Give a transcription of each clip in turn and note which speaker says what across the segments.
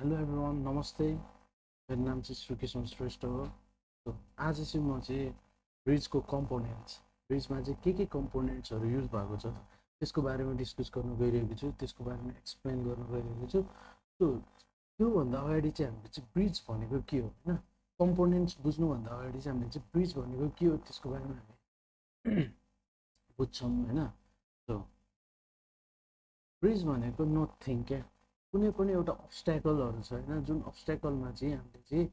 Speaker 1: Hello everyone नमस्ते। मेरो नाम चाहिँ श्रीकृष्ण श्रेष्ठ हो। आज चाहिँ म चाहिँ ब्रिजको कम्पोनेन्ट्स, ब्रिजमा चाहिँ के कम्पोनेन्ट्सहरू युज भएको छ त्यसको बारेमा डिस्कस गर्नु गइरहेको छु, त्यसको बारेमा एक्सप्लेन गर्नु गइरहेको छु। सो त्योभन्दा अगाडि चाहिँ हामीले चाहिँ ब्रिज भनेको के हो होइन, कम्पोनेन्ट्स बुझ्नुभन्दा अगाडि चाहिँ हामीले चाहिँ ब्रिज भनेको के हो त्यसको बारेमा हामी बुझ्छौँ होइन। सो ब्रिज भनेको नथिङ क्या, कुनै पनि एउटा अब्स्ट्याकलहरू छ होइन, जुन अब्स्ट्याकलमा चाहिँ हामीले चाहिँ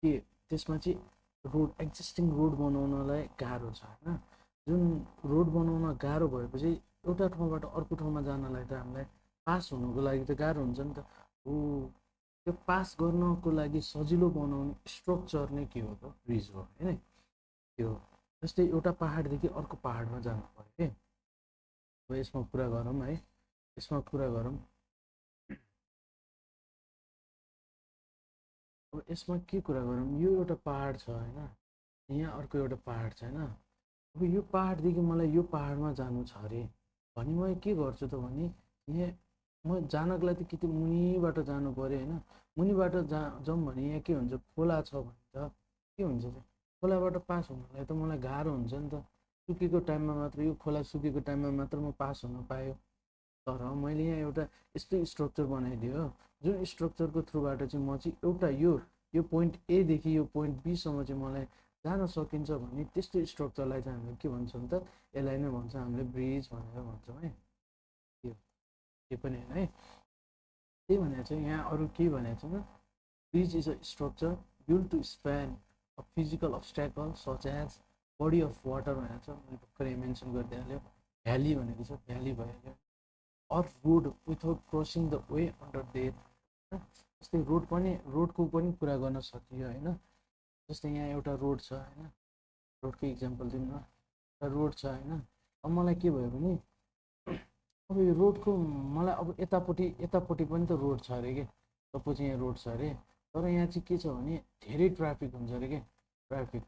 Speaker 1: के त्यसमा चाहिँ रोड एक्जिस्टिङ रोड बनाउनलाई गाह्रो छ होइन। जुन रोड बनाउन गाह्रो भएपछि एउटा ठाउँबाट अर्को ठाउँमा जानलाई त हामीलाई पास हुनुको लागि त गाह्रो हुन्छ नि त। हो, त्यो पास गर्नको लागि सजिलो बनाउने स्ट्रक्चर नै के हो त, ब्रिज हो होइन। त्यो जस्तै एउटा पाहाडदेखि अर्को पाहाडमा जानु पऱ्यो कि, अब यसमा कुरा गरौँ है, यसमा कुरा गरौँ। अब यसमा के कुरा गरौँ, यो एउटा पाहाड छ होइन, यहाँ अर्को एउटा पाहाड छ होइन। अब यो पाहाडदेखि मलाई यो पाहाडमा जानु छ अरे भने म के गर्छु त भने, यहाँ म जानको लागि त कि त मुनिबाट जानु पऱ्यो होइन। मुनिबाट जाउँ भने यहाँ के हुन्छ, खोला छ भने त के हुन्छ चाहिँ, खोलाबाट पास हुनलाई त मलाई गाह्रो हुन्छ नि त। सुकेको टाइममा मात्र, यो खोला सुकेको टाइममा मात्र म पास हुन पायो। तर मैले यहाँ एउटा यस्तो स्ट्रक्चर बनाइदियो जुन स्ट्रक्चरको थ्रुबाट चाहिँ म चाहिँ एउटा यो पोइन्ट एदेखि यो पोइन्ट बीसम्म चाहिँ मलाई जान सकिन्छ भने त्यस्तो स्ट्रक्चरलाई चाहिँ हामीले के भन्छौँ त, यसलाई नै भन्छ हामीले ब्रिज भनेर भन्छौँ है। त्यो पनि होइन है, त्यही भनेर चाहिँ यहाँ अरू के भनेको छ, bridge is a structure built to span a physical obstacle such as body of water भनेको छ, मैले भर्खरै मेन्सन गरिदिइहाल्यो। भ्याली भनेको छ, भ्याली भइहाल्यो। Or road without crossing the way under there, जस्तै रोडको पनि कुरा गर्न सकियो होइन। जस्तै यहाँ एउटा रोड छ होइन, रोडको इक्जाम्पल दिउँ न, एउटा रोड छ होइन। अब मलाई के भयो भने, अब यो रोडको मलाई अब यतापट्टि पनि त रोड छ अरे कि, सपोज यहाँ रोड छ अरे, तर यहाँ चाहिँ के छ भने धेरै ट्राफिक हुन्छ अरे कि, ट्राफिक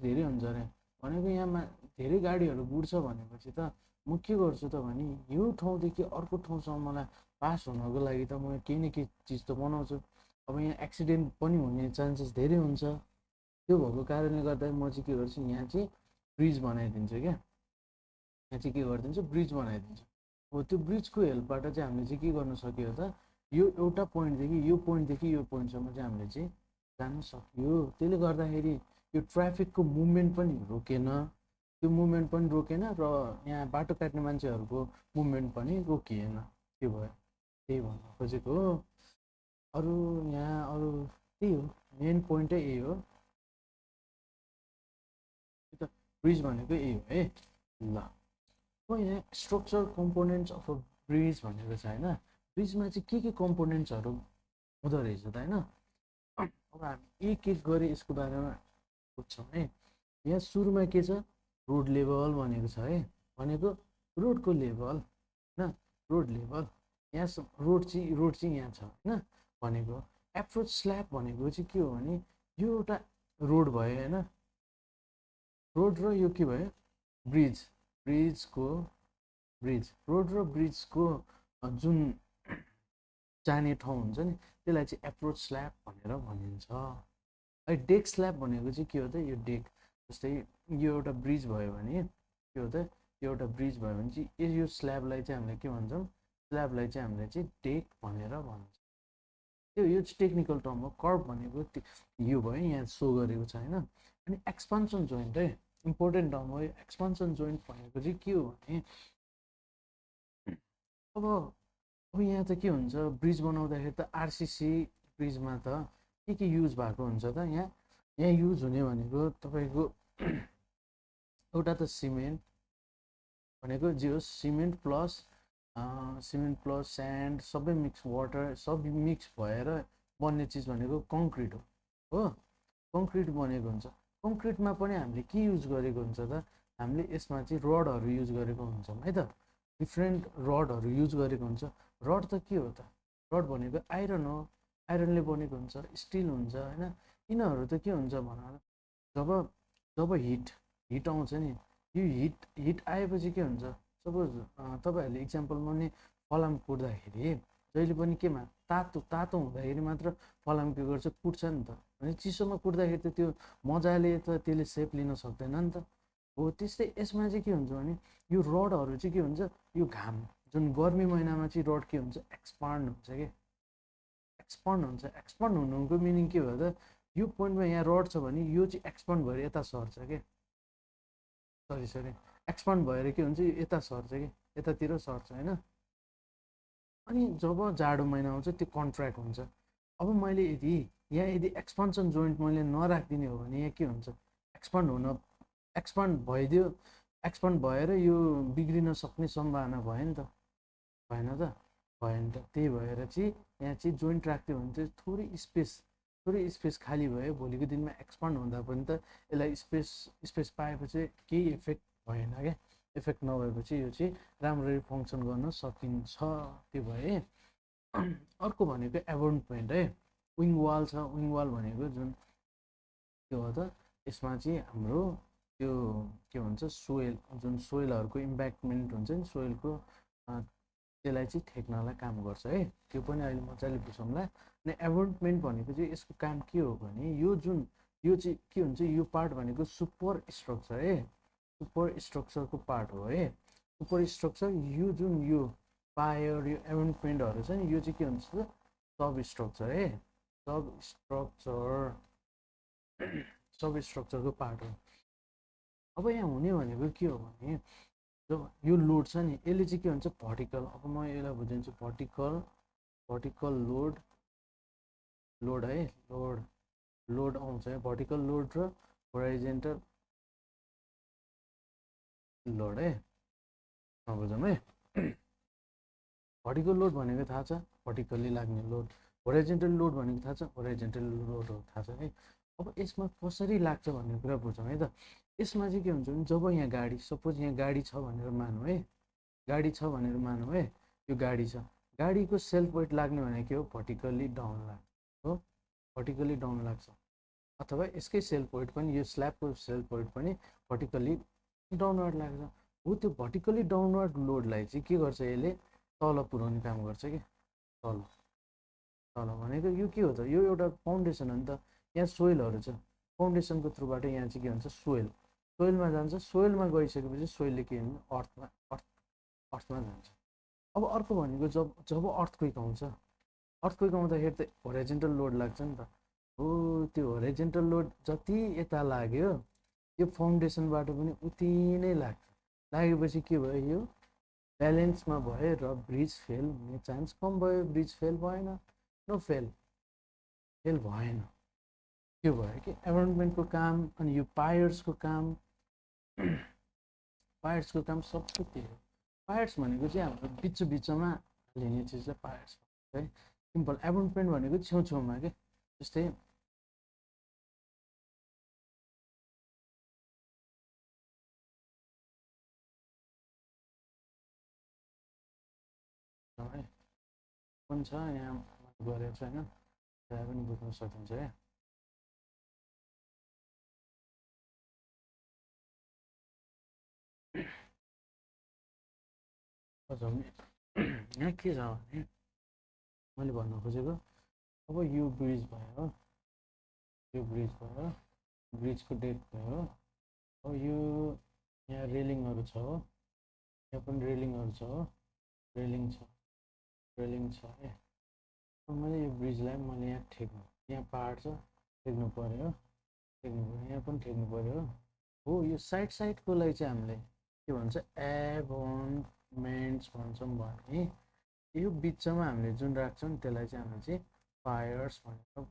Speaker 1: धेरै हुन्छ अरे भनेको, यहाँमा धेरै गाडीहरू गुड्छ भनेपछि त म के गर्छु त भने, यो ठाउँदेखि अर्को ठाउँसम्म मलाई पास हुनको लागि त म केही न केही चिज त बनाउँछु। अब यहाँ एक्सिडेन्ट पनि हुने चान्सेस धेरै हुन्छ। त्यो भएको कारणले गर्दा म चाहिँ के गर्छु, यहाँ चाहिँ ब्रिज बनाइदिन्छु क्या, यहाँ चाहिँ के गरिदिन्छु, ब्रिज बनाइदिन्छु। हो, त्यो ब्रिजको हेल्पबाट चाहिँ हामीले चाहिँ के गर्न सक्यो त, यो एउटा पोइन्टदेखि यो पोइन्टसम्म चाहिँ हामीले चाहिँ जान सक्यो। त्यसले गर्दाखेरि यो ट्राफिकको मुभमेन्ट पनि रोकेन, त्यो मुभमेन्ट पनि रोकेन र यहाँ बाटो काट्ने मान्छेहरूको मुभमेन्ट पनि रोकिएन। त्यो भयो, त्यही भन्न खोजेको हो। अरू यहाँ अरू त्यही हो, मेन पोइन्टै यही हो। ब्रिज भनेको यही हो है। ल, अब यहाँ structure components of a bridge भनेको छ होइन। ब्रिजमा चाहिँ के कम्पोनेन्ट्सहरू हुँदो रहेछ त होइन। अब हामी एक एक गरी यसको बारेमा बुझ्छौँ है। यहाँ सुरुमा के छ, रोड लेभल भनेको छ है, भनेको रोडको लेभल होइन, रोड लेभल। यहाँ रोड चाहिँ यहाँ छ होइन। भनेको एप्रोच स्ल्याब भनेको चाहिँ के हो भने, यो एउटा रोड भयो होइन, रोड र यो के भयो, ब्रिज, रोड र ब्रिजको जुन जाने ठाउँ हुन्छ नि, त्यसलाई चाहिँ एप्रोच स्ल्याब भनेर भनिन्छ है। डेक स्ल्याब भनेको चाहिँ के हो त, यो डेक, जस्तै यो एउटा ब्रिज भयो भने के हो त, यो एउटा ब्रिज भयो भने चाहिँ यो स्ल्याबलाई चाहिँ हामीले के भन्छौँ, स्ल्याबलाई चाहिँ हामीले चाहिँ डेक भनेर भन्छौँ। यो चाहिँ टेक्निकल टर्म हो। कर्भ भनेको यो भयो, यहाँ सो गरेको छ होइन। अनि एक्सपान्सन जोइन्ट है, इम्पोर्टेन्ट टर्म हो। एक्सपान्सन जोइन्ट भनेको चाहिँ के हो भने, अब यहाँ त के हुन्छ, ब्रिज बनाउँदाखेरि त आरसिसी ब्रिजमा त के युज भएको हुन्छ त, यहाँ युज हुने भनेको तपाईँको एउटा त सिमेन्ट भनेको जे होस्, सिमेन्ट प्लस स्यान्ड सबै मिक्स, वाटर सब मिक्स भएर बन्ने चिज भनेको कङ्क्रिट हो। कङ्क्रिट बनेको हुन्छ। कङ्क्रिटमा पनि हामीले के युज गरेको हुन्छ त, हामीले यसमा चाहिँ रडहरू युज गरेको हुन्छौँ है त, डिफ्रेन्ट रडहरू युज गरेको हुन्छ। रड त के हो त, रड भनेको आइरन हो, आइरनले बनेको हुन्छ, स्टिल हुन्छ होइन। यिनीहरू त के हुन्छ भन, जब हिट आउँछ नि, यो हिट आएपछि के हुन्छ, सपोज तपाईँहरूले इक्जाम्पल मान्ने, फलाम कुट्दाखेरि जहिले पनि केमा तातो तातो हुँदाखेरि मात्र फलाम के गर्छ कुट्छ नि त। भने चिसोमा कुट्दाखेरि त त्यो मजाले त त्यसले सेप लिन सक्दैन नि त। हो त्यस्तै यसमा चाहिँ के हुन्छ भने यो रडहरू चाहिँ के हुन्छ, यो घाम जुन गर्मी महिनामा चाहिँ रड के हुन्छ एक्सपान्ड हुन्छ कि एक्सपान्ड हुन्छ। एक्सपान्ड हुनुको मिनिङ के भयो त, यो पोइन्टमा यहाँ रड छ भने यो चाहिँ एक्सपान्ड भएर यता सर्छ कि सरी एक्सपान्ड भएर के हुन्छ यता सर्छ कि यतातिर सर्छ होइन। अनि जब जाडो महिना आउँछ त्यो कन्ट्र्याक्ट हुन्छ। अब मैले यदि यहाँ यदि एक्सपान्सन जोइन्ट मैले नराखिदिने हो भने यहाँ के हुन्छ एक्सपान्ड भइदियो, एक्सपान्ड भएर यो बिग्रिन सक्ने सम्भावना भयो नि त, भएन त भएन त। त्यही भएर चाहिँ यहाँ चाहिँ जोइन्ट राख्यो भने चाहिँ थोरै स्पेस खाली भयो, भोलिको दिनमा एक्सपान्ड हुँदा पनि त यसलाई स्पेस पाएपछि केही इफेक्ट भएन क्या। इफेक्ट नभएपछि यो चाहिँ राम्ररी फङ्सन गर्न सकिन्छ। त्यो भए अर्को भनेको एबोन्टमेन्ट है, विङ वाल छ। विङ वाल भनेको जुन के हो त, यसमा चाहिँ हाम्रो त्यो के भन्छ सोइल, जुन सोइलहरूको इम्प्याक्टमेन्ट हुन्छ नि सोइलको, त्यसलाई चाहिँ ठेक्नलाई काम गर्छ है। त्यो पनि अहिले मजाले बुझौँला। अनि एबोन्टमेन्ट भनेको चाहिँ यसको काम के हो भने यो चाहिँ के हुन्छ, यो पार्ट भनेको सुपर स्ट्रक्चर है, सुपर स्ट्रक्चरको पार्ट हो है। सुपर स्ट्रक्चर यो जुन यो पायर यो एबोन्टमेन्टहरू छ नि, यो चाहिँ के हुन्छ सब स्ट्रक्चर है, सब स्ट्रक्चरको पार्ट हो। अब यहाँ हुने भनेको के हो भने जब यो लोड छ नि यसले चाहिँ के भन्छ भर्टिकल, अब म यसलाई बुझाइदिन्छु भर्टिकल लोड है, लोड आउँछ है, भर्टिकल लोड र होराइजेन्टल लोड है, नबुझौँ है। भर्टिकल लोड भनेको थाहा छ, भर्टिकल्ली लाग्ने लोड। होराइजेन्टल लोड भनेको थाहा छ, होराइजेन्टल लोड हो थाहा छ है। अब यसमा कसरी लाग्छ भन्ने कुरा बुझौँ है त। यसमा चाहिँ के हुन्छ भने जब यहाँ गाडी, सपोज यहाँ गाडी छ भनेर मानौँ है, गाडी छ भनेर मानौँ है, यो गाडी छ, गाडीको सेल्फ वेट लाग्ने भनेको के हो भर्टिकल्ली डाउन लाग्छ हो, भर्टिकल्ली डाउन लाग्छ। अथवा यसकै सेल्फ वेट पनि, यो स्ल्याबको सेल्फ वेट पनि भर्टिकल्ली डाउनवर्ड लाग्छ हो। त्यो भर्टिकल्ली डाउनवर्ड लोडलाई चाहिँ के गर्छ यसले तल पुर्याउने काम गर्छ कि तल तल भनेको यो के हो त, यो एउटा फाउन्डेसन हो नि त। यहाँ सोइलहरू छ, फाउन्डेसनको थ्रुबाट यहाँ चाहिँ के हुन्छ सोइलमा जान्छ, सोइलमा गइसकेपछि सोइलले के हुन्छ अर्थमा जान्छ। अब अर्को भनेको जब अर्थक्वेक आउँछ, अर्थक्वेक आउँदाखेरि त होराइजेन्टल लोड लाग्छ नि त हो। त्यो होराइजेन्टल लोड जति यता लाग्यो यो फाउन्डेसनबाट पनि उति नै लाग्छ। लागेपछि के भयो, यो ब्यालेन्समा भयो र ब्रिज फेल हुने चान्स कम भयो। ब्रिज फेल भएन, नो फेल भएन। त्यो भयो कि एबोन्टमेन्टको काम। अनि यो पायर्सको काम सबै त्यही हो। पायर्स भनेको चाहिँ हाम्रो बिचमा लिने चिजलाई पायर्स है, सिम्पल। एबोन्टमेन्ट भनेको छेउछेउमा के, जस्तै है पनि छ यहाँ गरेको छ होइन, त्यहाँ पनि बुझ्न सकिन्छ है। यहाँ के छ भने मैले भन्न खोजेको, अब यो ब्रिज भयो, यो ब्रिज भयो, ब्रिजको डेट भयो। अब यो यहाँ रेलिङहरू छ हो, यहाँ पनि रेलिङहरू छ हो, रेलिङ छ है। अब मैले यो ब्रिजलाई मैले यहाँ ठेक्नु, यहाँ पाहाड छ, ठेक्नु पऱ्यो, यहाँ पनि ठेक्नु पऱ्यो हो। यो साइडको लागि चाहिँ हामीले के भन्छ एबोन्टमेन्ट्स भन्छौँ भने यो बिचमा हामीले जुन राख्छौँ त्यसलाई चाहिँ हामीले चाहिँ पायर्स भनेर भन्छ।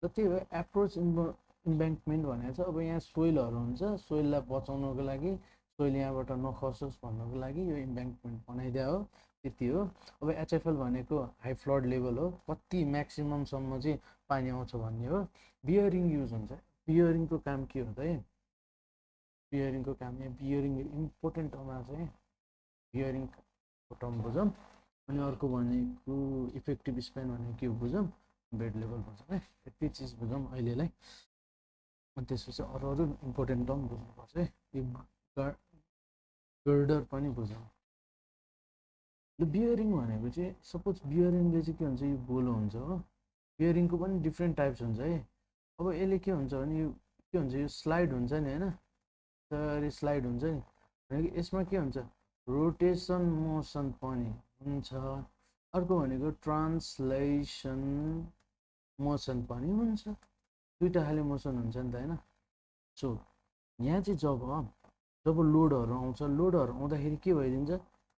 Speaker 1: र त्यही हो एप्रोच इम्ब्याङ्कमेन्ट भनेको छ। अब यहाँ सोइलहरू हुन्छ, सोइललाई बचाउनको लागि, सोइल यहाँबाट नखसोस् भन्नको लागि यो इम्ब्याङ्कमेन्ट बनाइदिया हो, त्यति हो। अब एचएफएल भनेको हाई फ्लड लेभल हो, कति म्याक्सिममसम्म चाहिँ पानी आउँछ भन्ने हो। बियरिङ युज हुन्छ, बियरिङको काम के हो त है, बियरिङको काम यहाँ बियरिङ इम्पोर्टेन्ट टर्म आएको छ है, बियरिङको टर्म बुझौँ। अनि अर्को भनेको इफेक्टिभ स्प्यान भनेको के हो बुझौँ, बेड लेभल बुझौँ है, यति चिज बुझौँ अहिलेलाई। अनि त्यसपछि अरू इम्पोर्टेन्ट टर्म बुझ्नुपर्छ है। यो गर्डर पनि बुझौँ, ल बियरिङ भनेको चाहिँ सपोज बियरिङले चाहिँ के हुन्छ, यो गोलो हुन्छ हो, बियरिङको पनि डिफ्रेन्ट टाइप्स हुन्छ है। अब यसले के हुन्छ भने यो के हुन्छ, यो स्लाइड हुन्छ नि होइन, यसरी स्लाइड हुन्छ नि भनेको यसमा के हुन्छ, रोटेसन मोसन पनि हुन्छ। अर्को भनेको ट्रान्सलेसन मोसन पनि हुन्छ, दुईवटा खाले मोसन हुन्छ नि त होइन। सो यहाँ चाहिँ जब लोडहरू आउँछ, लोडहरू आउँदाखेरि के भइदिन्छ,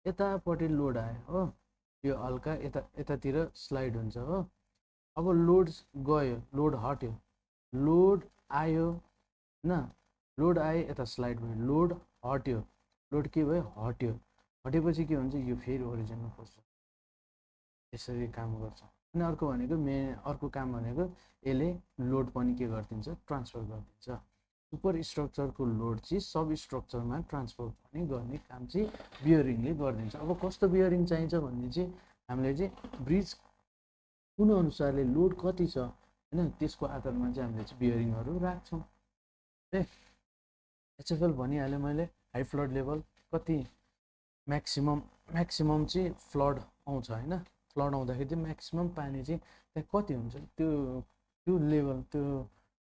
Speaker 1: यतापट्टि लोड आयो हो, यो हल्का यतातिर स्लाइड हुन्छ हो। अब लोड गयो, लोड हट्यो, लोड आयो होइन, लोड आयो यता स्लाइड भयो, लोड हट्यो, लोड के भयो, हट्यो, हटेपछि के हुन्छ, यो फेरि ओरिजिनमा पर्छ, यसरी काम गर्छ। अनि अर्को भनेको अर्को काम भनेको यसले लोड पनि के गरिदिन्छ, ट्रान्सफर गरिदिन्छ। सुपर स्ट्रक्चरको लोड चाहिँ सब स्ट्रक्चरमा ट्रान्सफर पनि गर्ने काम चाहिँ बियरिङले गरिदिन्छ। अब कस्तो बियरिङ चाहिन्छ भने चाहिँ हामीले चाहिँ ब्रिज कुन अनुसारले लोड कति छ होइन, त्यसको आधारमा चाहिँ हामीले चाहिँ बियरिङहरू राख्छौँ है। एचएफएल भनिहालेँ मैले, हाई फ्लड लेभल कति, म्याक्सिमम चाहिँ फ्लड आउँछ होइन, फ्लड आउँदाखेरि चाहिँ म्याक्सिमम पानी चाहिँ त्यहाँ कति हुन्छ, त्यो लेभल,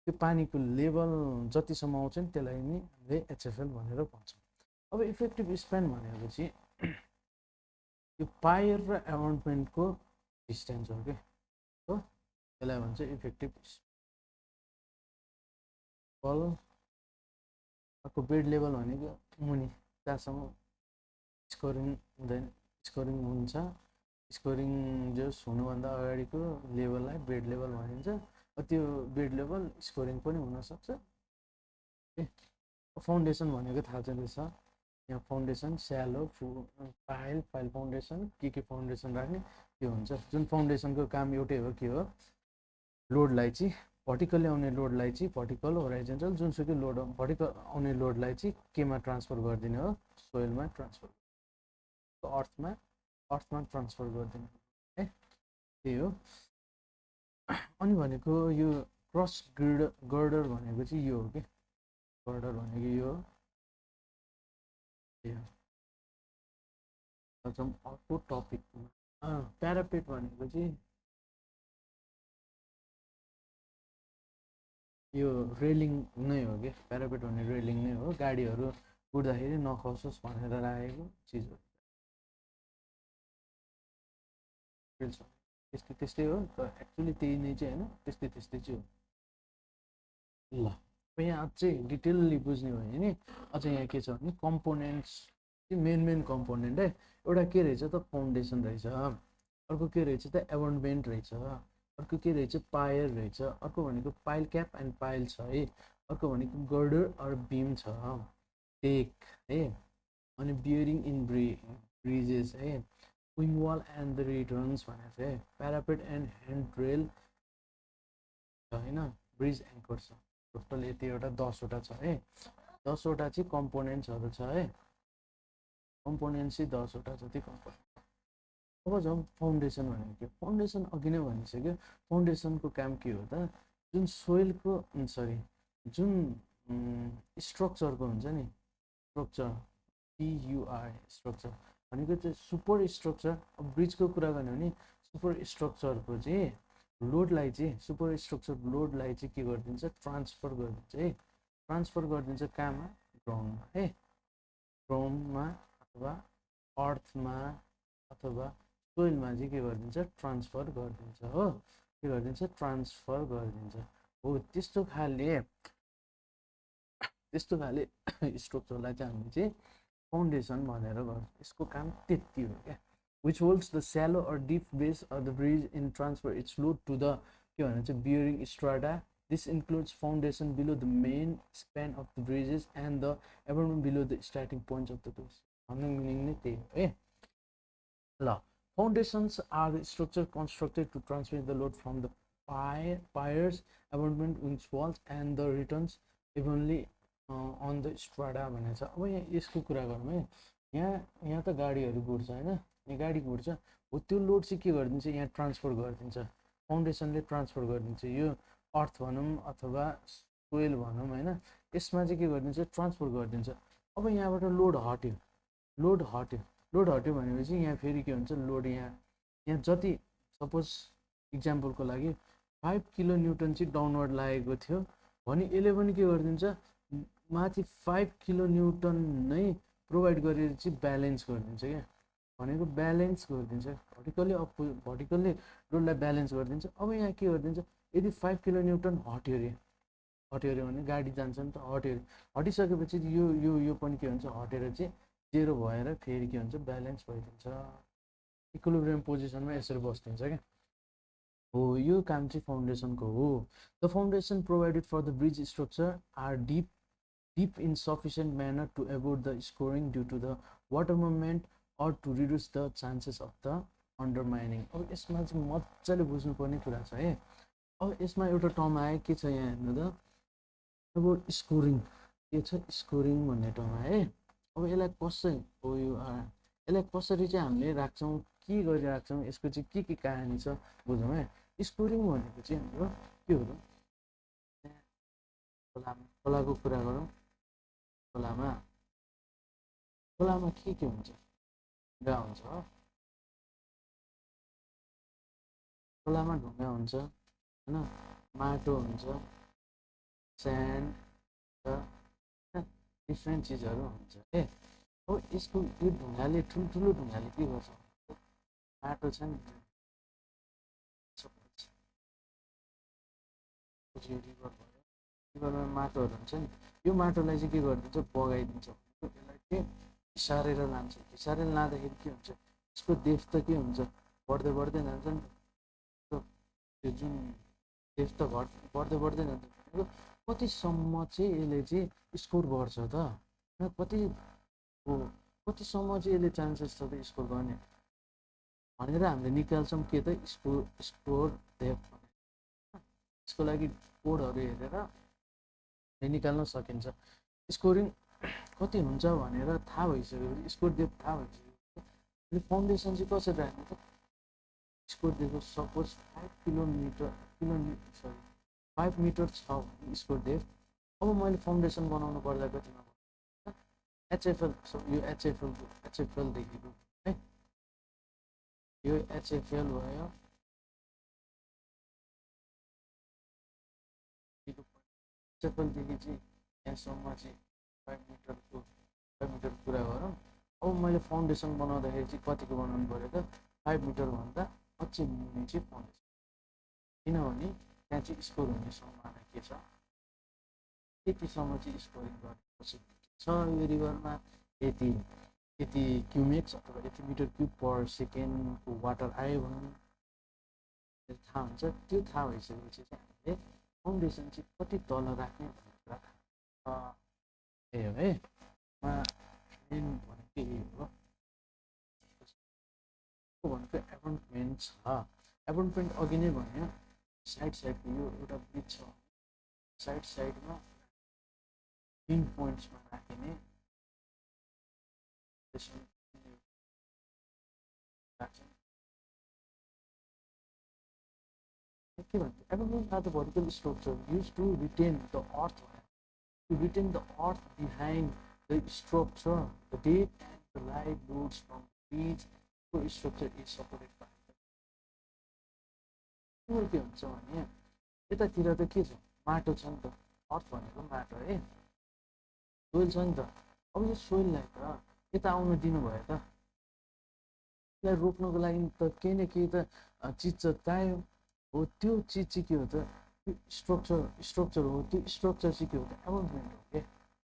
Speaker 1: त्यो पानीको लेभल जतिसम्म आउँछ नि त्यसलाई नि हामीले एचएफएल भनेर भन्छौँ। अब इफेक्टिभ स्प्यान भनेपछि यो पायर र एबाउन्टमेन्टको डिस्टेन्स हो कि हो, त्यसलाई भन्छ इफेक्टिभ स्प्यान। अर्को बेड लेभल भनेको मुनि जहाँसम्म स्कोरिङ हुँदैन, स्कोरिङ हुन्छ, स्कोरिङ जस हुनुभन्दा अगाडिको लेभललाई बेड लेभल भनिन्छ। त्यो बेड लेभल स्कोरिङ पनि हुनसक्छ। फाउन्डेसन भनेको थाहा छँदैछ, यहाँ फाउन्डेसन स्यालो पाइल फाउन्डेसन के फाउन्डेसन राख्ने त्यो हुन्छ। जुन फाउन्डेसनको काम एउटै हो, के हो, लोडलाई चाहिँ भर्टिकल्ली आउने लोडलाई चाहिँ भर्टिकल होराइजेन्टल जुनसुकै लोड भर्टिकल आउने लोडलाई चाहिँ केमा ट्रान्सफर गरिदिने हो, सोइलमा ट्रान्सफर, अर्थमा ट्रान्सफर गरिदिने है, त्यही हो। अनि भनेको यो क्रस गर्डर भनेको चाहिँ यो हो कि, गर्डर भनेको यो हो। अर्को टपिकमा प्यारापेट भनेको चाहिँ यो रेलिङ नै हो कि, प्यारापेट भन्ने रेलिङ नै हो, गाडीहरू कुद्दाखेरि नखसोस् भनेर राखेको चिज हो। त्यस्तै हो, तर एक्चुअली त्यही नै चाहिँ होइन, त्यस्तै चाहिँ हो। ल अब यहाँ अझै डिटेलली बुझ्ने भयो भने अझै यहाँ के छ भने कम्पोनेन्ट्स, मेन कम्पोनेन्ट है। एउटा के रहेछ त फाउन्डेसन रहेछ, अर्को के रहेछ त एबाउन्टमेन्ट रहेछ, अर्को के रहेछ पायर रहेछ, अर्को भनेको पाइल क्याप एन्ड पाइल छ है, अर्को भनेको गर्डर अर बिम छ, टेक है, अनि बियरिङ इन ब्रिजेस है, wing wall and the returns भनेर चाहिँ प्यारापेट एन्ड ह्यान्ड रेल छ होइन, ब्रिज एङ्कर छ। टोटल यतिवटा 10वटा छ है, 10वटा चाहिँ कम्पोनेन्ट्सहरू छ है, कम्पोनेन्ट्स चाहिँ 10वटा जति कम्पोनेन्ट। अब जाउँ फाउन्डेसन भनेको के, फाउन्डेसन अघि नै भनिसक्यो। फाउन्डेसनको काम के हो त, जुन सोइलको जुन स्ट्रक्चरको हुन्छ नि, स्ट्रक्चर PUR स्ट्रक्चर भनेको चाहिँ सुपर स्ट्रक्चर। अब ब्रिजको कुरा गर्ने भने सुपर स्ट्रक्चरको चाहिँ लोडलाई चाहिँ सुपर स्ट्रक्चर लोडलाई चाहिँ के गरिदिन्छ, ट्रान्सफर गरिदिन्छ है, ट्रान्सफर गरिदिन्छ कहाँमा, ग्राउन्डमा है, ग्राउन्डमा अथवा अर्थमा अथवा सोइलमा चाहिँ के गरिदिन्छ, ट्रान्सफर गरिदिन्छ हो, के गरिदिन्छ, ट्रान्सफर गरिदिन्छ हो। त्यस्तो खाले स्ट्रक्चरलाई चाहिँ हामीले चाहिँ फाउन्डेसन भनेर गर्छ। यसको काम त्यति हो क्या, which holds the shallow or deep base of the bridge in transfer its load to the के भन्छ bearing strata. This includes foundation below the main span of the bridges and the abutment below the starting points of the bridge. भन्ने meaning नै त्यही हो है। ल foundations are the structure constructed to transfer the load from the piers abutment wings walls and the returns इभनली on the Strada भनेको छ। अब यहाँ यसको कुरा गरौँ है, यहाँ त गाडीहरू गुड्छ होइन, यहाँ गाडी गुड्छ हो, त्यो लोड चाहिँ के गरिदिन्छ, यहाँ ट्रान्सफर गरिदिन्छ, फाउन्डेसनले ट्रान्सफर गरिदिन्छ। यो अर्थ भनौँ अथवा सोइल भनौँ होइन, यसमा चाहिँ के गरिदिन्छ, ट्रान्सफर गरिदिन्छ। अब यहाँबाट लोड हट्यो, लोड हट्यो भनेपछि यहाँ फेरि के हुन्छ लोड यहाँ जति सपोज इक्जाम्पलको लागि 5 किलो न्युटन चाहिँ डाउनवर्ड लागेको थियो भने यसले पनि के गरिदिन्छ माथि 5 किलो न्युटन नै प्रोभाइड गरेर चाहिँ ब्यालेन्स गरिदिन्छ क्या भनेको ब्यालेन्स गरिदिन्छ भर्टिकल्ली लोडलाई ब्यालेन्स गरिदिन्छ अब यहाँ के गरिदिन्छ यदि 5 किलो न्युटन हट्यो अरे भने गाडी जान्छ नि त हट्यो अरे हटिसकेपछि यो पनि के हुन्छ हटेर चाहिँ जेरो भएर फेरि के हुन्छ ब्यालेन्स भइदिन्छ इक्विलिब्रियम पोजिसनमा यसरी बस्दिन्छ क्या हो यो काम चाहिँ फाउन्डेसनको हो the foundation provided for the bridge structure are deep in sufficient manner to avoid the scoring due to the water movement or to reduce the chances of the undermining. अब यसमा चाहिँ मजाले बुझ्नुपर्ने कुरा छ है अब यसमा एउटा टर्म आयो के छ यहाँ हेर्नु त अब स्कोरिङ के छ स्कोरिङ भन्ने टर्म आयो है अब यसलाई कसरी हो यसलाई कसरी चाहिँ हामीले राख्छौँ के गरिराख्छौँ यसको चाहिँ के कहानी छ बुझौँ है स्कोरिङ भनेको चाहिँ हाम्रो के हो त खोलाको कुरा गरौँ खोलामा के हुन्छ ढुङ्गा हुन्छ खोलामा ढुङ्गा हुन्छ हैन माटो हुन्छ स्यान्ड डिफ्रेन्ट चिजहरू हुन्छ है अब यसको यो ढुङ्गाले ठुल्ठुलो ढुङ्गाले के गर्छ माटो छ नि रिभरमा माटोहरू हुन्छ नि यो माटोलाई चाहिँ के गरिदिन्छ बगाइदिन्छ यसलाई के घिसारेर लान्छ घिसारेर लाँदाखेरि के हुन्छ यसको डेप्थ त के हुन्छ बढ्दै जान्छ नि त्यो जुन डेप्थ त बढ्दै जान्छ कतिसम्म चाहिँ यसले चाहिँ स्कोर गर्छ त कतिसम्म चाहिँ यसले चान्सेस छ त स्कोर गर्ने भनेर हामीले निकाल्छौँ के त स्कोर डेप्थ यसको लागि कोडहरू हेरेर निकाल्न सकिन्छ स्कोरिङ कति हुन्छ भनेर थाहा भइसकेपछि स्कोर डेप्थ थाहा भइसकेपछि फाउन्डेसन चाहिँ कसरी राख्ने त स्कोर दिएको सपोज 5 मिटर छ स्कोर डेप्थ अब मैले फाउन्डेसन बनाउनु पर्दा कतिमा एचएफएल यो एचएफएल देखिएको है यो एचएफएल भयो एचएफएलदेखि चाहिँ यहाँसम्म चाहिँ 5 मिटर कुरा गरौँ अब मैले फाउन्डेसन बनाउँदाखेरि चाहिँ कतिको बनाउनु पऱ्यो त 5 मिटरभन्दा अझै मुनि चाहिँ फाउन्डेसन किनभने त्यहाँ चाहिँ स्कोर हुने सम्भावना के छ यतिसम्म चाहिँ स्कोरिङ गरेपछि छ यो रिभरमा यति क्युमेक्स अथवा यति मिटर क्युब पर सेकेन्डको वाटर आयो भने थाहा हुन्छ त्यो थाहा भइसकेपछि चाहिँ हामीले फाउन्डेसन चाहिँ कति तल राख्ने भन्ने कुरा त्यही हो है मेन भनेको यही हो भनेको एबन्टमेन्ट छ एबन्टमेन्ट अघि नै भन्यो साइडको यो एउटा ब्रिज छ साइडमा पिन पोइन्ट्समा राखिने के भन्छ abutment are the vertical structure use to retain the earth behind the structure the date and the light loads from the bridge so structure is supported by के हुन्छ भने यतातिर त के छ माटो छ नि त अर्थ भनेको माटो है सोइल छ नि त अब यो सोइललाई त यता आउन दिनुभयो त यसलाई रोक्नको लागि त केही न केही त चिज त चाहियो हो त्यो चिज चाहिँ के हो त स्ट्रक्चर हो त्यो स्ट्रक्चर चाहिँ के हो त एबन्टमेन्ट हो क्या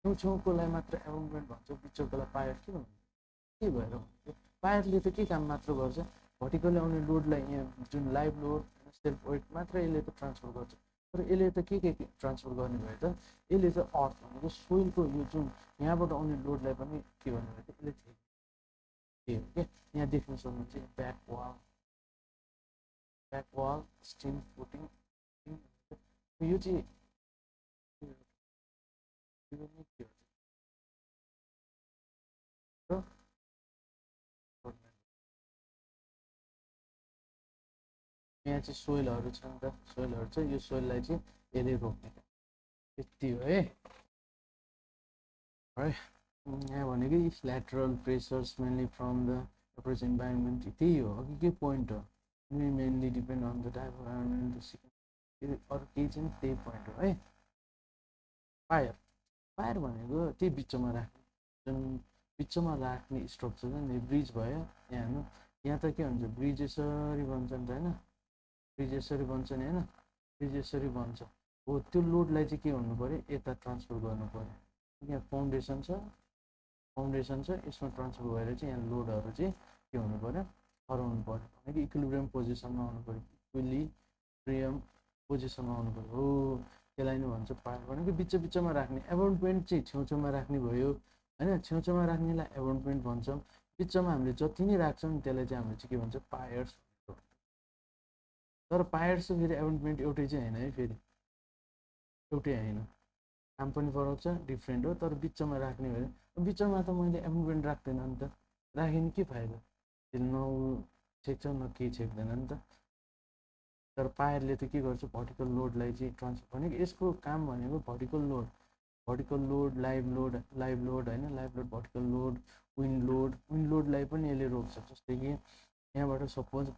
Speaker 1: छेउछेउकोलाई मात्र एबन्टमेन्ट भन्छ बिचकोलाई पायर के भन्नु के भएर भन्यो पायरले त के काम मात्र गर्छ भर्टिकली आउने लोडलाई यहाँ जुन लाइभ लोड सेल्फ वेट मात्र यसले त ट्रान्सफर गर्छ तर यसले त के ट्रान्सफर गर्ने भयो त यसले त अर्थ भनेको सोइलको यो जुन यहाँबाट आउने लोडलाई पनि के भन्नु भयो त यसले के हो क्या यहाँ देख्न सक्नुहुन्छ ब्याक वाल स्टिम फुटिङ यो चाहिँ यहाँ चाहिँ सोइलहरू छ नि त सोइलहरू छ यो सोइललाई चाहिँ यसले रोक्ने यति हो है यहाँ भनेको if lateral pressures mainly from the approach environment त्यही हो अघि के पोइन्ट हो mainly depend on the type of environment अरू केही चाहिँ त्यही पोइन्ट हो है फायर फायर भनेको त्यही बिचमा राख्ने जुन बिचमा राख्ने स्ट्रक्चर नि ब्रिज भयो यहाँ हेर्नु यहाँ त के भन्छ ब्रिज यसरी बन्छ नि त होइन ब्रिज यसरी बन्छ नि होइन ब्रिज यसरी बन्छ हो त्यो लोडलाई चाहिँ के भन्नु पऱ्यो यता ट्रान्सफर गर्नु पऱ्यो यहाँ फाउन्डेसन छ यसमा ट्रान्सफर भएर चाहिँ यहाँ लोडहरू चाहिँ के हुनु पऱ्यो हराउनु पऱ्यो भनेको इक्विलिब्रियम पोजिसनमा आउनु पऱ्यो इक्विलिब्रियम पोजिसनमा आउनु पऱ्यो हो त्यसलाई नै भन्छ पायर भनेको बिचमा राख्ने एबाउन्ड चाहिँ छेउछेउमा राख्ने भयो होइन छेउछेउमा राख्नेलाई एबाउन्ड भन्छौँ बिचमा हामीले जति नै राख्छौँ त्यसलाई चाहिँ हामीले चाहिँ के भन्छ पायर्स तर पायर्स फेरि एबाउन्ड एउटै चाहिँ होइन है फेरि एउटै होइन नाम पनि फरक छ डिफ्रेन्ट हो तर बिचमा राख्ने भयो बिचमा त मैले एबाउन्ड राख्दैन नि त राखेँ नि के फाइदा त्यसले न छेक्छ न केही छेक्दैन नि त तर पायरले त के गर्छ भर्टिकल लोडलाई चाहिँ ट्रान्सफर भनेको यसको काम भनेको भर्टिकल लोड लाइभ लोड होइन live load vertical load wind लोडलाई पनि यसले रोक्छ जस्तै कि यहाँबाट सपोज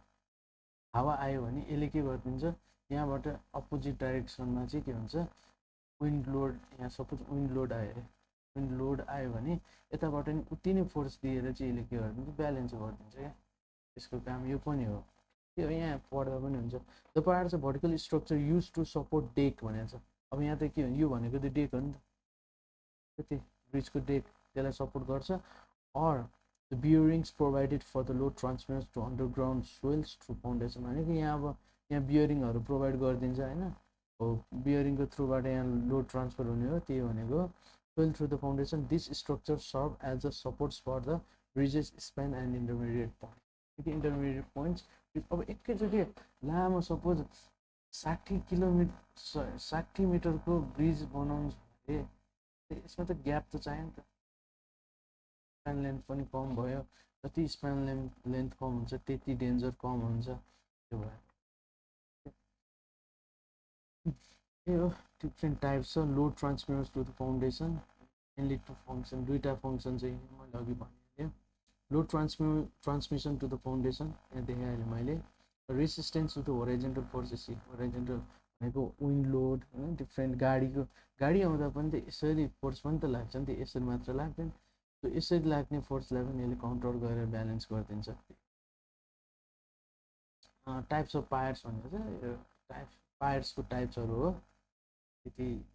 Speaker 1: हावा आयो भने यसले के गरिदिन्छ यहाँबाट अपोजिट डाइरेक्सनमा चाहिँ के हुन्छ विन्ड लोड यहाँ सपोज विन्ड लोड आयो अरे विन्ड लोड आयो भने यताबाट नि उति नै फोर्स दिएर चाहिँ यसले के गरिदिन्छ ब्यालेन्स गरिदिन्छ क्या यसको काम यो पनि हो त्यो यहाँ पढ्दा पनि हुन्छ द पायर चाहिँ vertical structure use to support deck भनेको छ अब यहाँ त के हो यो भनेको त डेक हो नि त त्यही ब्रिजको डेक त्यसलाई सपोर्ट गर्छ are the bearings provided for the load transfers to underground soils through foundation भनेको यहाँ अब यहाँ बियरिङहरू प्रोभाइड गरिदिन्छ होइन हो बियरिङको थ्रुबाट यहाँ लोड ट्रान्सफर हुने हो त्यही भनेको soil through the foundation this structure serve as a supports for the bridges span and intermediate point intermediate points अब एकैचोटि लामो सपोज 60 मिटरको ब्रिज बनाउनु अरे यसमा त ग्याप त चाहियो नि त स्प्यान लेन्थ पनि कम भयो जति स्प्यान लेन्थ कम हुन्छ त्यति डेन्जर कम हुन्छ त्यो भएर त्यही हो डिफ्रेन्ट टाइप्स छ load transfers to the foundation mainly to function दुईवटा फङ्सन चाहिँ मैले अघि भनिदिएँ load transmission to the foundation यहाँ देखाएँ मैले resistance to the horizontal forces horizontal भनेको विन्ड लोड होइन डिफ्रेन्ट गाडी आउँदा पनि त यसरी फोर्स पनि त लाग्छ नि त यसरी मात्र लाग्दैन त्यो यसरी लाग्ने फोर्सलाई पनि यसले काउन्टर गरेर ब्यालेन्स गरिदिन्छ टाइप्स अफ पायर्स भनेको चाहिँ पायर्सको टाइप्सहरू हो त्यति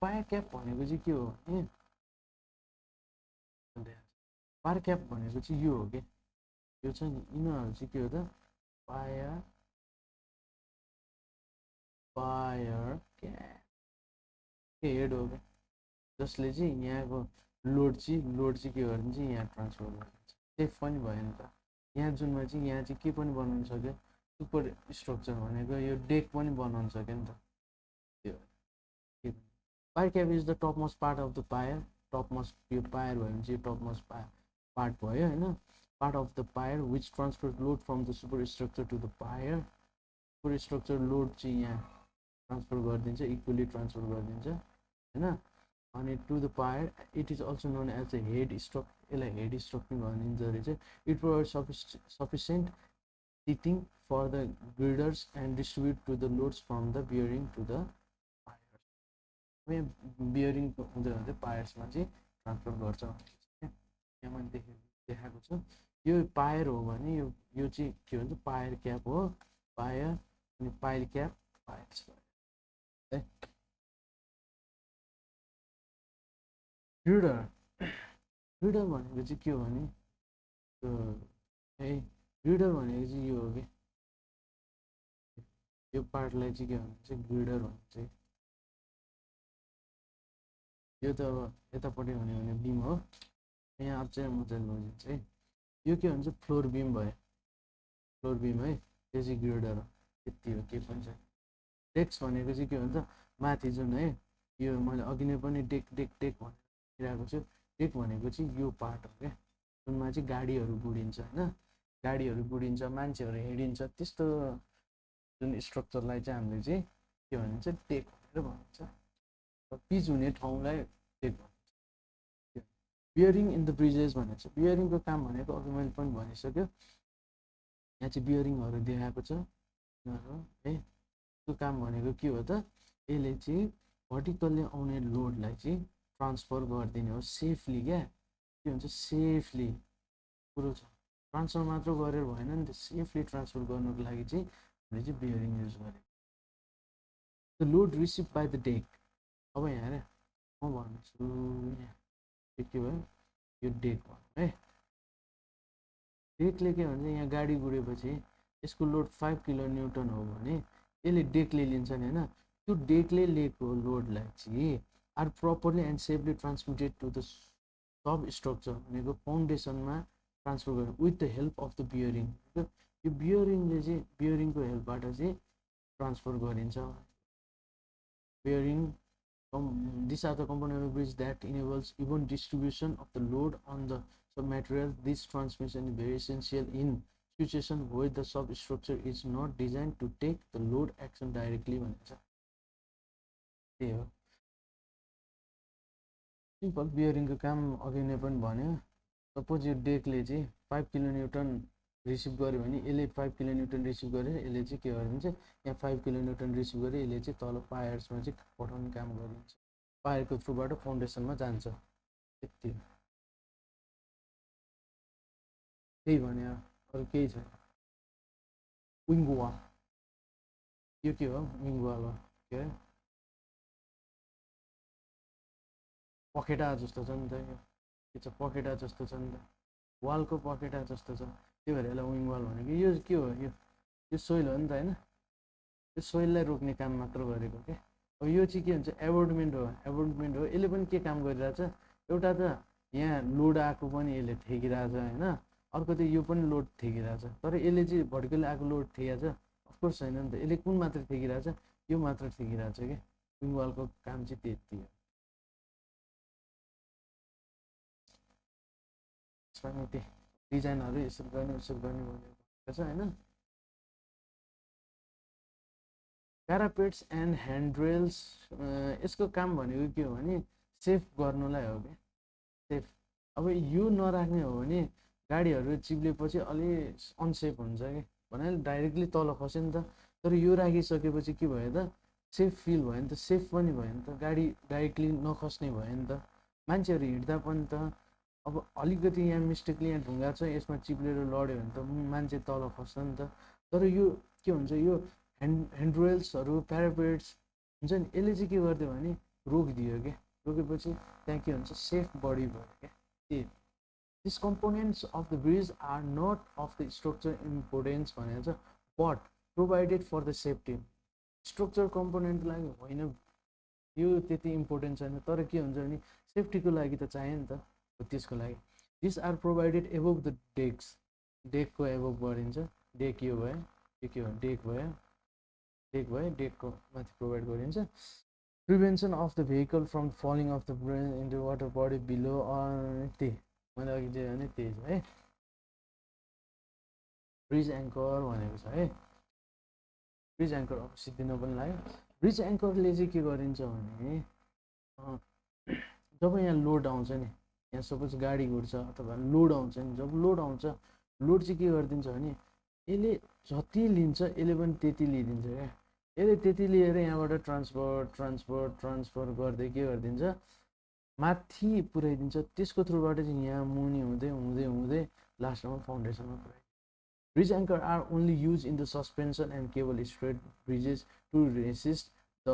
Speaker 1: पायर क्याप भनेको चाहिँ के हो भने पायर क्याप भनेको चाहिँ यो हो कि यो चाहिँ यिनीहरू चाहिँ के हो त पायर क्याप हेड हो क्या जसले चाहिँ यहाँको लोड चाहिँ के गरिदिन्छ यहाँ ट्रान्सफर गरिदिन्छ सेफ पनि भयो नि त यहाँ जुनमा चाहिँ यहाँ चाहिँ के पनि बनाउनु सक्यो सुपर स्ट्रक्चर भनेको यो डेक पनि बनाउनु सक्यो नि त त्यो pier cap is the topmost part of the pier topmost यो पायर भयो भने चाहिँ टप मोस्ट पार्ट भयो होइन part of the pier which transfer load from the superstructure to the pier superstructure load चाहिँ यहाँ transfer गरिदिन्छ equally transfer गरिदिन्छ होइन अनि to the pier it is also known as a head stock यसलाई head stock पनि भनिन्छ अरे चाहिँ it provide sufficient seating for the girders and distribute to the loads from the bearing to the piers यहाँ bearing हुँदै हुँदै पायर्समा चाहिँ transfer गर्छ यहाँ मैले देखाएको छु यो पायर हो भने यो चाहिँ के भन्छ पायर क्याप हो पायर अनि पायर क्याप पायर्स है ग्रिडर भनेको चाहिँ के हो भने है ग्रिडर भनेको चाहिँ यो हो कि यो पार्टलाई चाहिँ के भन्छ ग्रिडर भन्छ चाहिँ यो त अब यतापट्टि हुने भने बिम हो यहाँ अझै मजाले बुझिन्छ है यो के भन्छ फ्लोर बिम भयो फ्लोर बिम है त्यो चाहिँ ग्रिडर हो त्यति हो के पनि छ डेक्स भनेको चाहिँ के भन्छ माथि जुन है यो मैले अघि नै पनि डेक भनिरहेको छु डेक भनेको चाहिँ यो पार्ट हो क्या जुनमा चाहिँ गाडीहरू गुडिन्छ होइन गाडीहरू गुडिन्छ मान्छेहरू हिँडिन्छ त्यस्तो जुन स्ट्रक्चरलाई चाहिँ हामीले चाहिँ के भनिन्छ डेक भनेर भनिन्छ पिच हुने ठाउँलाई डेक भन्छ। बियरिङ इन द ब्रिजेस भनेको छ। बियरिङको काम भनेको अघि मैले पनि भनिसक्यो, यहाँ चाहिँ बियरिङहरू देखाएको छ है। त्यो काम भनेको के हो त, यसले चाहिँ भर्टिकल्ली आउने लोडलाई चाहिँ ट्रान्सफर गरिदिने हो सेफली। क्या के भन्छ, सेफली कुरो छ। ट्रान्सफर मात्र गरेर भएन नि त, सेफली ट्रान्सफर गर्नुको लागि चाहिँ हामीले चाहिँ बियरिङ युज गरेको। The load receive by the deck. अब यहाँ हेर म भन्छु, यहाँ के भयो, यो डेक भयो है। डेकले के भन्छ, यहाँ गाडी गुडेपछि यसको लोड 5 किलो न्युटन हो भने यसले डेकले लिन्छ नि होइन। त्यो डेकले लिएको लोडलाई चाहिँ are properly and safely transmitted to the substructure भनेको फाउन्डेसनमा ट्रान्सफर गर्नु with the help of the bearing. यो बियरिङले चाहिँ बियरिङको हेल्पबाट चाहिँ ट्रान्सफर गरिन्छ। Bearing these are the component of bridge that enables even distribution of the load on the submaterial. This transmission is very essential in situation where the substructure is not designed to take the load action directly. त्यही हो simple. बियरिङको काम अघि नै पनि भन्यो। Suppose यो डेकले चाहिँ 5 kilo newton receive गर्यो भने यसले 5 किलो न्युटन रिसिभ गरेर यसले चाहिँ के गरिदिन्छ, यहाँ 5 किलो न्युटन रिसिभ गरेर यसले चाहिँ तल पायर्समा चाहिँ पठाउने काम गरिदिन्छ। पायरको थ्रुबाट फाउन्डेसनमा जान्छ। त्यति त्यही भने अरू केही छैन। विङ वाल, यो के हो, विङ वाल हो। के अरे पखेटा जस्तो छ नि त, यो के छ, पखेटा जस्तो छ नि त, वालको पखेटा जस्तो छ, त्यही भएर यसलाई विङ वाल भनेको। यो के हो, यो सोइल हो नि त होइन, यो सोइललाई रोक्ने काम मात्र गरेको क्या। अब यो चाहिँ के हुन्छ, एबोर्टमेन्ट हो। एबोर्टमेन्ट हो, यसले पनि के काम गरिरहेछ, एउटा त यहाँ लोड आएको पनि यसले ठेकिरहेछ होइन, अर्को त यो पनि लोड ठेकिरहेछ। तर यसले चाहिँ भर्टिकल्ली आएको लोड ठेकिरहेछ अफकोर्स छैन नि त। यसले कुन मात्र ठेकिरहेछ, यो मात्र ठेकिरहेछ क्या। विङ वालको काम चाहिँ त्यति हो। त्यसमा त्यही डिजाइनहरू यसरी गर्ने भनेको छ होइन। प्यारापेट्स एन्ड ह्यान्डरेल्स, यसको काम भनेको के हो भने सेफ गर्नुलाई हो क्या, सेफ। अब यो नराख्ने हो भने गाडीहरू चिप्लेपछि अलि अनसेफ हुन्छ कि भन्नाले डाइरेक्टली तल खस्यो नि त। तर यो राखिसकेपछि के भयो त, सेफ फिल भयो नि त, सेफ पनि भयो नि त, गाडी डाइरेक्टली नखस्ने भयो नि त, मान्छेहरू हिँड्दा पनि त। अब अलिकति यहाँ मिस्टेकली यहाँ ढुङ्गा छ यसमा चिप्लेर लड्यो भने त मान्छे तल खस्छ नि त। तर यो के हुन्छ, यो ह्यान्डरेल्सहरू प्यारापेट्स हुन्छ नि, यसले चाहिँ के गरिदियो भने रोकिदियो क्या। रोकेपछि त्यहाँ के हुन्छ, सेफ बडी भयो क्या। These components of the bridge are not of the structure importance भनेको छ, but provided for the safety. Structure कम्पोनेन्टलाई होइन यो त्यति इम्पोर्टेन्ट छैन, तर के हुन्छ भने सेफ्टीको लागि त चाहियो नि त, त्यसको लागि। This are provided above the decks, डेकको एबोभ गरिन्छ। डेक यो भयो, यो के हो, डेक भयो, डेक भयो, डेकको माथि प्रोभाइड गरिन्छ। Prevention of the vehicle from falling off the bridge into water body below, त्यही मैले अघि जे भने त्यही छ है। ब्रिज एङ्कर भनेको छ है। ब्रिज एङ्कर अब सिद्धिन पनि लाग्यो। ब्रिज एङ्करले चाहिँ के गरिन्छ भने जब यहाँ लोड आउँछ नि, यहाँ सपोज गाडी घुर्छ अथवा लोड आउँछ नि, जब लोड आउँछ, लोड चाहिँ के गरिदिन्छ भने यसले जति लिन्छ यसले पनि त्यति लिइदिन्छ क्या। यसले त्यति लिएर यहाँबाट ट्रान्सफर गर्दै के गरिदिन्छ, माथि पुऱ्याइदिन्छ। त्यसको थ्रुबाट चाहिँ यहाँ मुनि हुँदै हुँदै हुँदै लास्टमा फाउन्डेसनमा पुऱ्याइदिन्छ। Bridge anchor are only use in the suspension and cable straight bridges to resist the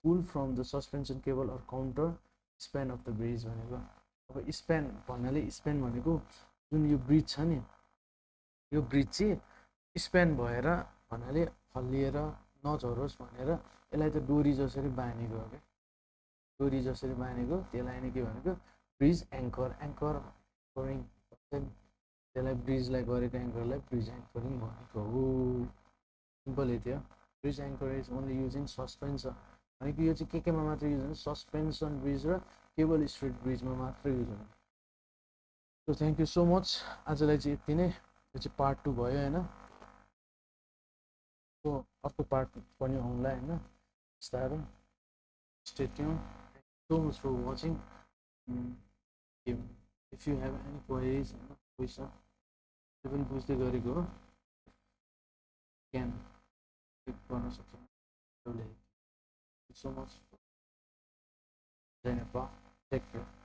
Speaker 1: pull from the suspension cable or counter span of the bridge भनेको। अब स्प्यान भन्नाले, स्प्यान भनेको जुन यो ब्रिज छ नि, यो ब्रिज चाहिँ स्प्यान भएर भन्नाले हल्लिएर नझरोस् भनेर यसलाई त डोरी जसरी बाँधेको हो क्या। डोरी जसरी बाँधेको त्यसलाई नै के भनेको, ब्रिज एङ्कर। एङ्करिङ त्यसलाई ब्रिजलाई गरेको एङ्करलाई ब्रिज एङ्करिङ भनेको हो। सिम्पल यति हो। Bridge anchor is only use in suspension भनेको यो चाहिँ केमा मात्र युज हुन्छ, सस्पेन्सन ब्रिज र केबल स्ट्रेट ब्रिजमा मात्र युज हुन्छ। So thank you so much. आजलाई चाहिँ यति नै। यो चाहिँ पार्ट 2 भयो होइन। अर्को पार्ट पनि आउँला होइन, बिस्तारो। Stay tune. so much for watching. Mm, if you have any queries and question, you can बुझ्दै गरेको हो क्यान क्लिक गर्न सक्छ so much. Take care.